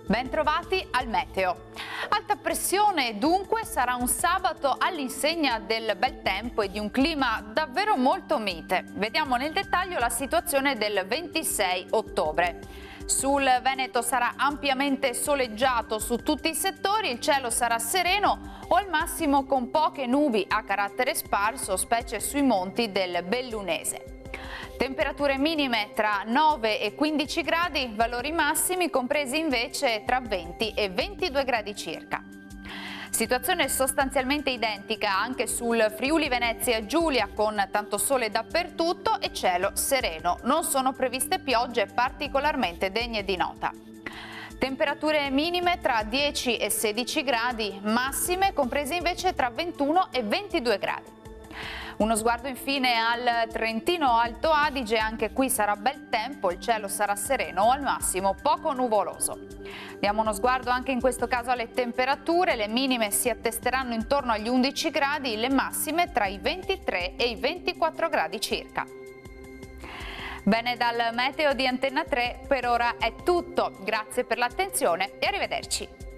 Bentrovati al meteo. Alta pressione dunque sarà un sabato all'insegna del bel tempo e di un clima davvero molto mite. Vediamo nel dettaglio la situazione del 26 ottobre. Sul Veneto sarà ampiamente soleggiato su tutti i settori, il cielo sarà sereno o al massimo con poche nubi a carattere sparso, specie sui monti del Bellunese. Temperature minime tra 9 e 15 gradi, valori massimi compresi invece tra 20 e 22 gradi circa. Situazione sostanzialmente identica anche sul Friuli Venezia Giulia, con tanto sole dappertutto e cielo sereno. Non sono previste piogge particolarmente degne di nota. Temperature minime tra 10 e 16 gradi, massime comprese invece tra 21 e 22 gradi. Uno sguardo infine al Trentino Alto Adige, anche qui sarà bel tempo, il cielo sarà sereno o al massimo poco nuvoloso. Diamo uno sguardo anche in questo caso alle temperature, le minime si attesteranno intorno agli 11 gradi, le massime tra i 23 e i 24 gradi circa. Bene, dal meteo di Antenna 3 per ora è tutto, grazie per l'attenzione e arrivederci.